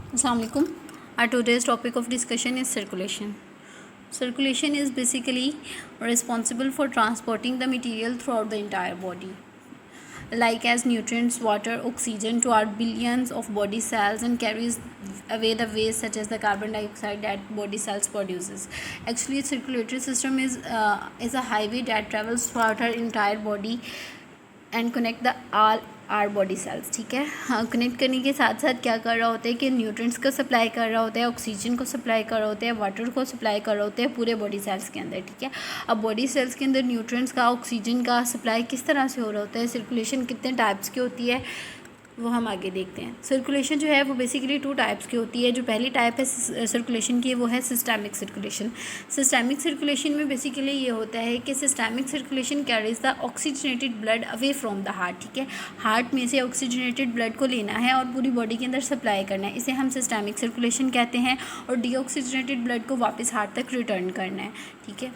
Assalamualaikum. Our today's topic of discussion is circulation. Circulation is basically responsible for transporting the material throughout the entire body, like as nutrients, water, oxygen to our billions of body cells and carries away the waste such as the carbon dioxide that body cells produces. Actually, circulatory system is a highway that travels throughout our entire body and connect the all our body cells. ठीक है, हाँ, connect करने के साथ साथ क्या कर रहा होता है कि न्यूट्रिएंट्स को सप्लाई कर रहा होता है, ऑक्सीजन को सप्लाई कर रहा होता है, वाटर को सप्लाई कर रहा होता है पूरे बॉडी सेल्स के अंदर. ठीक है, अब बॉडी सेल्स के अंदर न्यूट्रिएंट्स का, ऑक्सीजन का सप्लाई किस तरह से हो रहा होता है, सर्कुलेशन कितने टाइप्स की होती है वो हम आगे देखते हैं. सर्कुलेशन जो है वो बेसिकली 2 टाइप्स की होती है. जो पहली टाइप है सर्कुलेशन की वो है सिस्टेमिक सर्कुलेशन. सिस्टेमिक सर्कुलेशन में बेसिकली ये होता है कि systemic circulation carries the oxygenated blood away from the heart. ठीक है, हार्ट में से ऑक्सीजनेटेड ब्लड को लेना है और पूरी बॉडी के अंदर सप्लाई करना है, इसे हम सिस्टेमिक सर्कुलेशन कहते हैं. और डीऑक्सीजनेटेड ब्लड को वापस हार्ट तक रिटर्न करना है. ठीक है,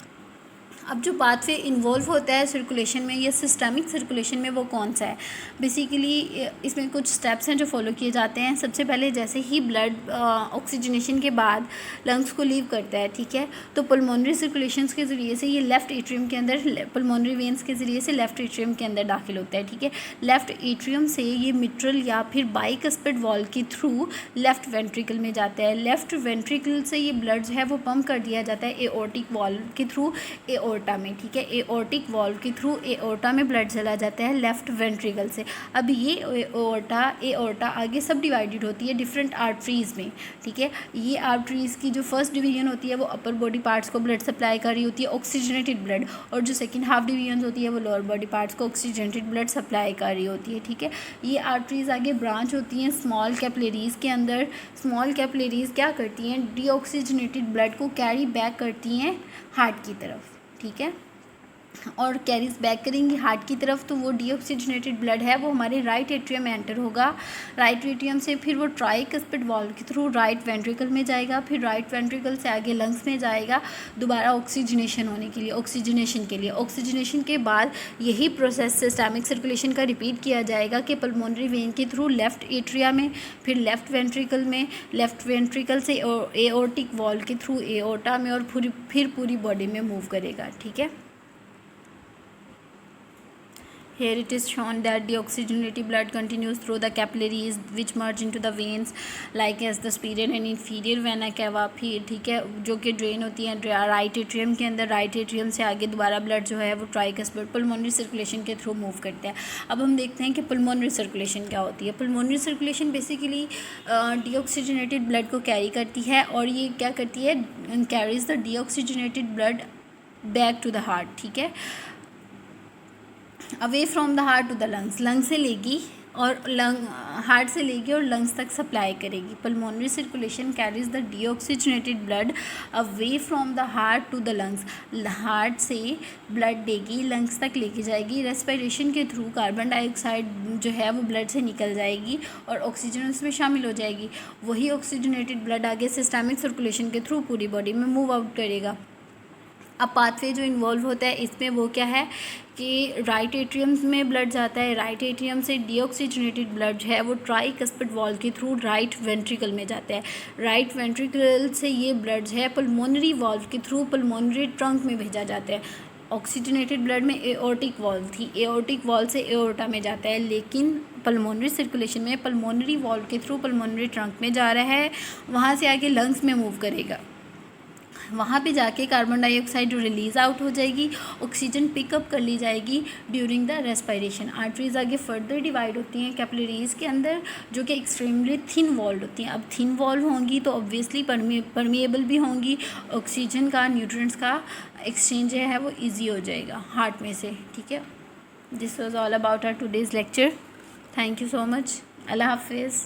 अब जो पाथवे इन्वॉल्व होता है सर्कुलेशन में या सिस्टमिक सर्कुलेशन में वो कौन सा है. बेसिकली इसमें कुछ स्टेप्स हैं जो फॉलो किए जाते हैं. सबसे पहले जैसे ही ब्लड ऑक्सीजनेशन के बाद लंग्स को लीव करता है, ठीक है, तो पल्मोनरी सर्कुलेशंस के ज़रिए से ये लेफ़्ट एट्रियम के अंदर, पल्मोनरी वेंस के ज़रिए से लेफ़्ट एट्रियम के अंदर दाखिल होता है. ठीक है, लेफ़्ट एट्रियम से ये मिट्रल या फिर बाइकस्पिड वॉल के थ्रू लेफ़्ट वेंट्रिकल में जाता है. लेफ़्ट वेंट्रिकल से ये ब्लड जो है वो पंप कर दिया जाता है एओर्टिक वॉल्व के थ्रू एओर्टा में. ठीक है, एओर्टिक वॉल्व के थ्रू एओर्टा में ब्लड चला जाता है लेफ़्ट वेंट्रिकल से. अब ये एओर्टा आगे सब डिवाइडेड होती है डिफरेंट आर्टरीज़ में. ठीक है, ये आर्टरीज़ की जो फर्स्ट डिवीजन होती है वो अपर बॉडी पार्ट्स को ब्लड सप्लाई कर रही होती है ऑक्सीजनेटेड ब्लड, और जो सेकंड हाफ डिवीजन होती है वो लोअर बॉडी पार्ट्स को ऑक्सीजनेटेड ब्लड सप्लाई कर रही होती है. ठीक है, ये आर्टरीज़ आगे ब्रांच होती हैं स्मॉल कैपिलरीज़ के अंदर. स्मॉल कैपिलरीज़ क्या करती हैं, डीऑक्सीजनेटेड ब्लड को कैरी बैक करती हैं हार्ट की तरफ. ठीक है, और कैरीज बैक करेंगी हार्ट की तरफ, तो वो डीऑक्सीजनेटेड ब्लड है वो हमारे राइट एट्रियम में एंटर होगा. राइट एट्रियम से फिर वो ट्राइकस्पिड वॉल्व के थ्रू राइट वेंट्रिकल में जाएगा, फिर राइट वेंट्रिकल से आगे लंग्स में जाएगा दोबारा ऑक्सीजनेशन होने के लिए, ऑक्सीजनेशन के लिए. ऑक्सीजनेशन के बाद यही प्रोसेस सिस्टेमिक सर्कुलेशन का रिपीट किया जाएगा कि पल्मोनरी वेन के थ्रू लेफ्ट एट्रिया में, फिर लेफ्ट वेंट्रिकल में, लेफ्ट वेंट्रिकल से एओर्टिक वॉल्व के थ्रू एओर्टा में, और फिर पूरी बॉडी में मूव करेगा. ठीक है, here it is shown that deoxygenated blood continues through the capillaries which merge into the veins like as the superior and inferior vena cava. फिर ठीक है, जो कि ड्रेन होती है राइट एट्रियम के अंदर. राइट एट्रियम से आगे दोबारा ब्लड जो है वो ट्राइकस्पिड पल्मोनरी सर्कुलेशन के थ्रू मूव करता है. अब हम देखते हैं कि पल्मोनरी सर्कुलेशन क्या होती है. Pulmonary circulation basically deoxygenated blood को कैरी करती है, और ये क्या करती है, carries the deoxygenated blood back to the heart. ठीक है, away from the heart to the lungs, lung से लेगी और हार्ट से लेगी और लंग्स तक सप्लाई करेगी. Pulmonary circulation carries the deoxygenated blood away from the heart to the lungs. Heart से ब्लड देगी, लंग्स तक लेके जाएगी. रेस्पिरेशन के थ्रू कार्बन डाइऑक्साइड जो है वो ब्लड से निकल जाएगी और ऑक्सीजन उसमें शामिल हो जाएगी. वही ऑक्सीजनेटेड ब्लड आगे सिस्टेमिक सर्कुलेशन के थ्रू पूरी बॉडी में मूव आउट करेगा. अब पाथवे जो इन्वॉल्व होता है इसमें वो क्या है कि राइट एट्रियम में ब्लड जाता है. राइट एट्रियम से डीऑक्सीजनेटेड ब्लड जो है वो ट्राइकस्पिड वॉल्व के थ्रू राइट वेंट्रिकल में जाता है. राइट वेंट्रिकल से ये ब्लड जो है पल्मोनरी वॉल्व के थ्रू पल्मोनरी ट्रंक में भेजा जाता है. ऑक्सीजनेटेड ब्लड में एओर्टिक वॉल्व थी, एओर्टिक वॉल्व से एओर्टा में जाता है, लेकिन पल्मोनरी सर्कुलेशन में पल्मोनरी वॉल्व के थ्रू पल्मोनरी ट्रंक में जा रहा है, वहाँ से आगे लंग्स में मूव करेगा. वहाँ पे जाके कार्बन डाइऑक्साइड रिलीज़ आउट हो जाएगी, ऑक्सीजन पिकअप कर ली जाएगी ड्यूरिंग द रेस्पिरेशन. आर्टरीज आगे फर्दर डिवाइड होती हैं कैपिलरीज़ के अंदर, जो कि एक्सट्रीमली थिन वॉल्ड होती हैं. अब थिन वॉल्व होंगी तो ऑब्वियसली परमिएबल भी होंगी, ऑक्सीजन का, न्यूट्रिएंट्स का एक्सचेंज है वो ईजी हो जाएगा हार्ट में से. ठीक है, this was all about our today's lecture. Thank you so much. अल्लाह हाफिज़.